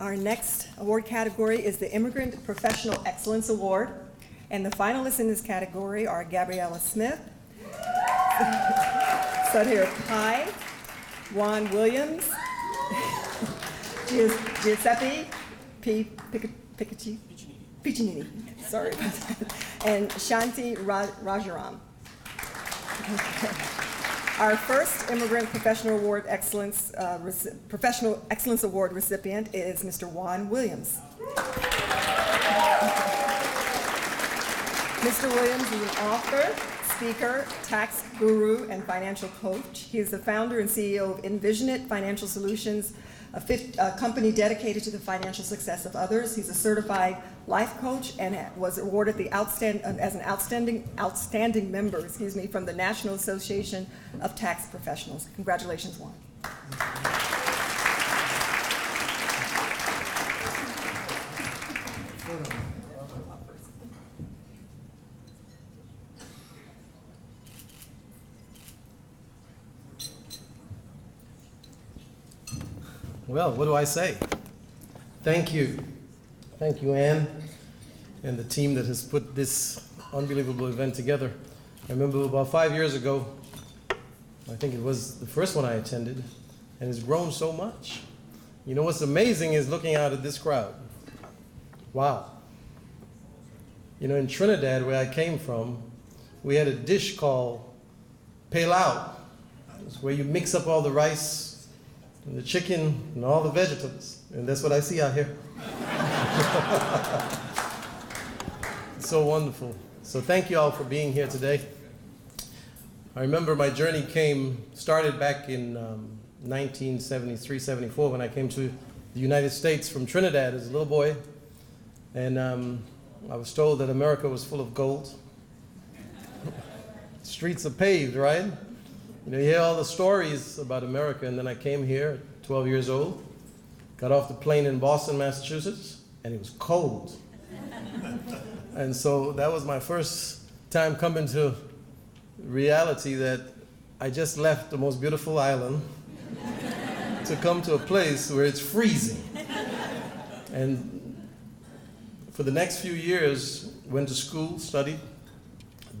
Our next award category is the Immigrant Professional Excellence Award. And the finalists in this category are Gabriella Smith, Sudhir Pai, Juan Williams, Giuseppe Piccinini, sorry, and Shanti Rajaram. Our first Immigrant Professional Excellence Award recipient is Mr. Juan Williams. Mr. Williams is an author, speaker, tax guru, and financial coach. He is the founder and CEO of Envision It Financial Solutions, a company dedicated to the financial success of others. He's a certified life coach and was awarded as an outstanding member, from the National Association of Tax Professionals. Congratulations, Juan. Well, what do I say? Thank you. Thank you, Ann, and the team that has put this unbelievable event together. I remember about 5 years ago, I think it was the first one I attended, and it's grown so much. You know what's amazing is looking out at this crowd. Wow. You know, in Trinidad, where I came from, we had a dish called pilau. It's where you mix up all the rice and the chicken and all the vegetables. And that's what I see out here. So wonderful. So thank you all for being here today. I remember my journey started back in 1973, 74 when I came to the United States from Trinidad as a little boy. And I was told that America was full of gold. Streets are paved, right? You know, you hear all the stories about America, and then I came here at 12 years old, got off the plane in Boston, Massachusetts, and it was cold. And so that was my first time coming to reality that I just left the most beautiful island to come to a place where it's freezing. And for the next few years, went to school, studied,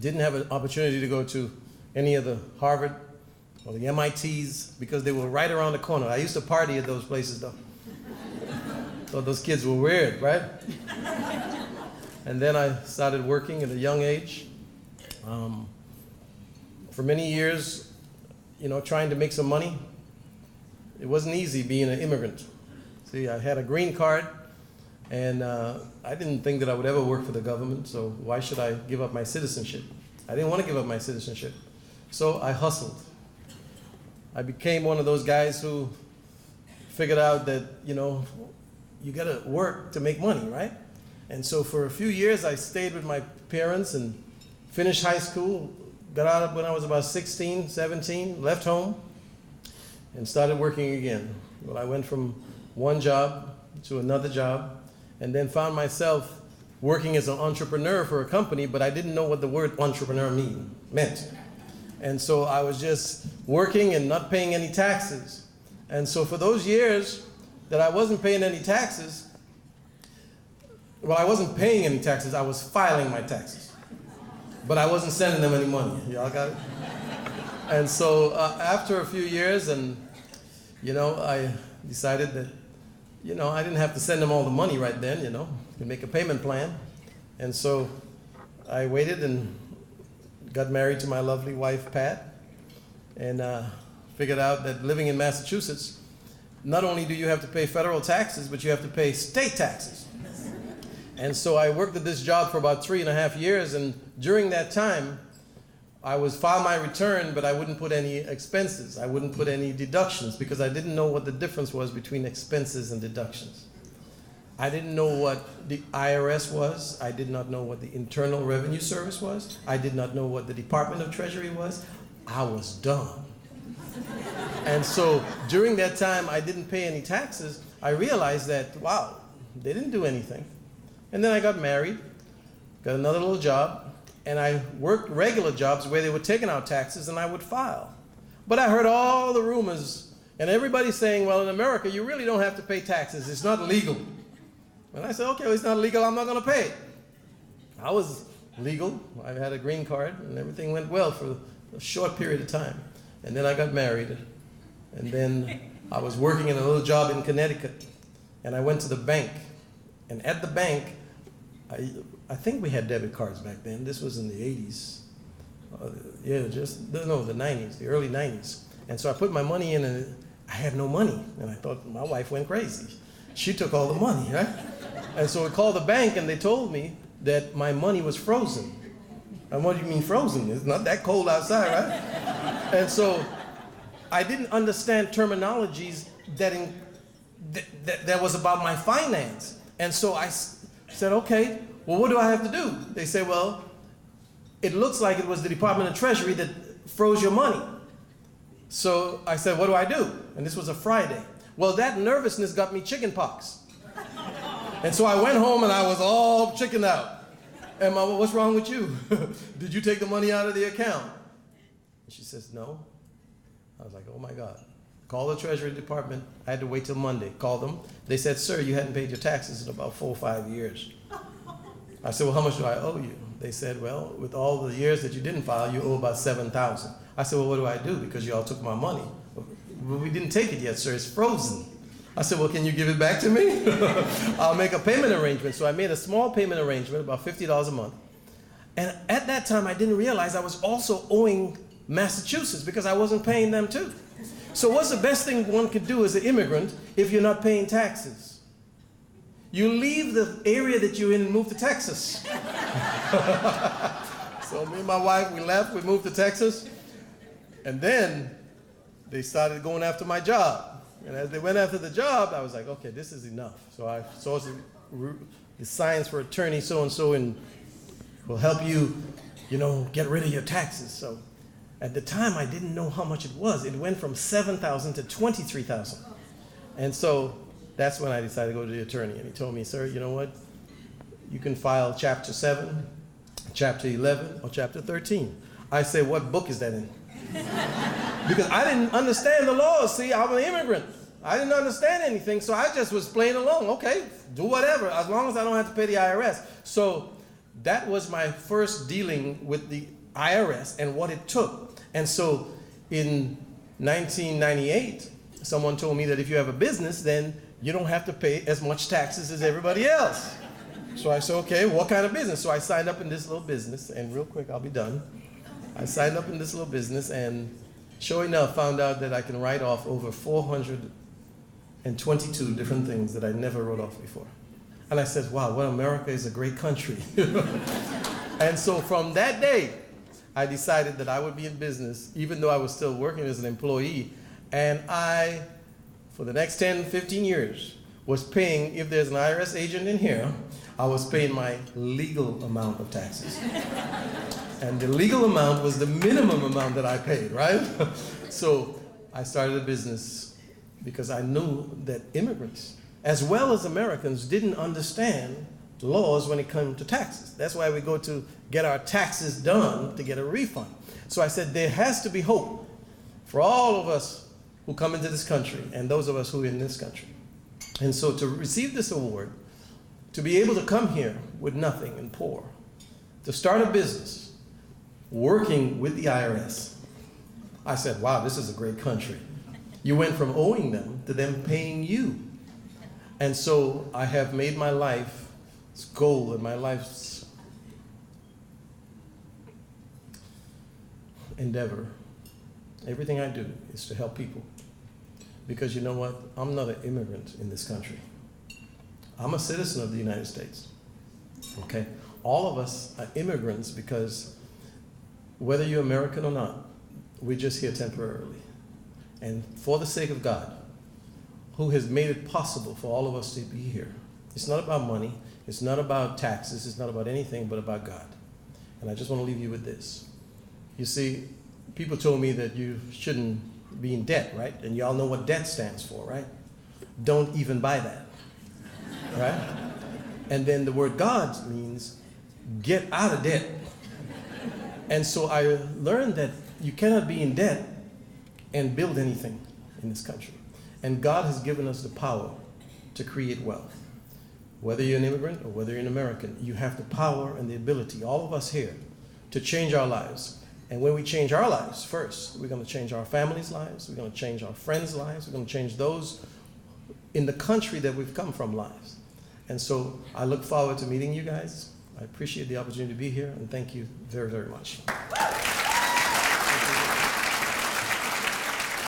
didn't have an opportunity to go to any of the Harvard or the MITs because they were right around the corner. I used to party at those places though. Thought those kids were weird, right? And then I started working at a young age. For many years, you know, trying to make some money. It wasn't easy being an immigrant. See, I had a green card, and I didn't think that I would ever work for the government, so why should I give up my citizenship? I didn't want to give up my citizenship. So I hustled. I became one of those guys who figured out that, you know, you got to work to make money, right? And so for a few years, I stayed with my parents and finished high school, got out when I was about 16, 17, left home, and started working again. Well, I went from one job to another job, and then found myself working as an entrepreneur for a company, but I didn't know what the word entrepreneur meant. And so I was just working and not paying any taxes. And so for those years that I wasn't paying any taxes, well, I wasn't paying any taxes, I was filing my taxes. But I wasn't sending them any money. Y'all got it? And so after a few years, and you know, I decided that, you know, I didn't have to send them all the money right then, you know, to make a payment plan. And so I waited and got married to my lovely wife, Pat, and figured out that living in Massachusetts, not only do you have to pay federal taxes, but you have to pay state taxes. And so I worked at this job for about 3.5 years, and during that time, I would file my return, but I wouldn't put any expenses. I wouldn't put any deductions because I didn't know what the difference was between expenses and deductions. I didn't know what the IRS was. I did not know what the Internal Revenue Service was. I did not know what the Department of Treasury was. I was dumb. And so during that time, I didn't pay any taxes. I realized that, wow, they didn't do anything. And then I got married, got another little job, and I worked regular jobs where they were taking out taxes and I would file. But I heard all the rumors And everybody's saying, well, in America, you really don't have to pay taxes. It's not legal. And I said, okay, well, it's not legal. I'm not going to pay it. I was legal. I had a green card, and everything went well for a short period of time. And then I got married. And then I was working in a little job in Connecticut. And I went to the bank. And at the bank, I think we had debit cards back then. This was in the 80s. The 90s, the early 90s. And so I put my money in, and I had no money. And I thought my wife went crazy. She took all the money, right? And so we called the bank, and they told me that my money was frozen. And what do you mean frozen? It's not that cold outside, right? And so I didn't understand terminologies that was about my finance. And so I said, okay, well, what do I have to do? They said, well, it looks like it was the Department of Treasury that froze your money. So I said, what do I do? And this was a Friday. Well, that nervousness got me chicken pox. And so I went home and I was all chickened out. And Mama, what's wrong with you? Did you take the money out of the account? And she says, no. I was like, oh my God. Call the Treasury Department. I had to wait till Monday. Called them. They said, sir, you hadn't paid your taxes in about 4 or 5 years. I said, well, how much do I owe you? They said, well, with all the years that you didn't file, you owe about $7,000. I said, well, what do I do? Because you all took my money. Well, we didn't take it yet, sir. It's frozen. I said, well, can you give it back to me? I'll make a payment arrangement. So I made a small payment arrangement, about $50 a month. And at that time, I didn't realize I was also owing Massachusetts because I wasn't paying them too. So what's the best thing one could do as an immigrant if you're not paying taxes? You leave the area that you're in and move to Texas. So me and my wife, we left, we moved to Texas. And then they started going after my job. And as they went after the job, I was like, okay, this is enough. So I saw the signs for attorney so-and-so and will help you, get rid of your taxes. So at the time, I didn't know how much it was. It went from $7,000 to $23,000. And so that's when I decided to go to the attorney. And he told me, sir, you know what? You can file Chapter 7, Chapter 11, or Chapter 13. I said, what book is that in? Because I didn't understand the laws. See, I'm an immigrant. I didn't understand anything, so I just was playing along. Okay, do whatever, as long as I don't have to pay the IRS. So that was my first dealing with the IRS and what it took. And so in 1998, someone told me that if you have a business, then you don't have to pay as much taxes as everybody else. So I said, okay, what kind of business? So I signed up in this little business, and real quick, I'll be done. I signed up in this little business, and sure enough, found out that I can write off over 422 different things that I never wrote off before. And I said, wow, well, America is a great country. And so from that day, I decided that I would be in business, even though I was still working as an employee. And I, for the next 10, 15 years, was paying, if there's an IRS agent in here, I was paying my legal amount of taxes. And the legal amount was the minimum amount that I paid, right? So I started a business because I knew that immigrants, as well as Americans, didn't understand laws when it comes to taxes. That's why we go to get our taxes done to get a refund. So I said there has to be hope for all of us who come into this country and those of us who are in this country. And so to receive this award, to be able to come here with nothing and poor, to start a business, working with the IRS, I said, wow, this is a great country. You went from owing them to them paying you. And so I have made my life's goal and my life's endeavor. Everything I do is to help people. Because you know what? I'm not an immigrant in this country. I'm a citizen of the United States. Okay? All of us are immigrants because whether you're American or not, we're just here temporarily. And for the sake of God, who has made it possible for all of us to be here. It's not about money, it's not about taxes, it's not about anything but about God. And I just want to leave you with this. You see, people told me that you shouldn't be in debt, right? And y'all know what debt stands for, right? Don't even buy that, right? And then the word God means get out of debt. And so I learned that you cannot be in debt and build anything. in this country. And God has given us the power to create wealth. Whether you're an immigrant or whether you're an American, you have the power and the ability, all of us here, to change our lives. And when we change our lives first, we're going to change our families' lives, we're going to change our friends' lives, we're going to change those in the country that we've come from lives. And so I look forward to meeting you guys. I appreciate the opportunity to be here, and thank you very, very much.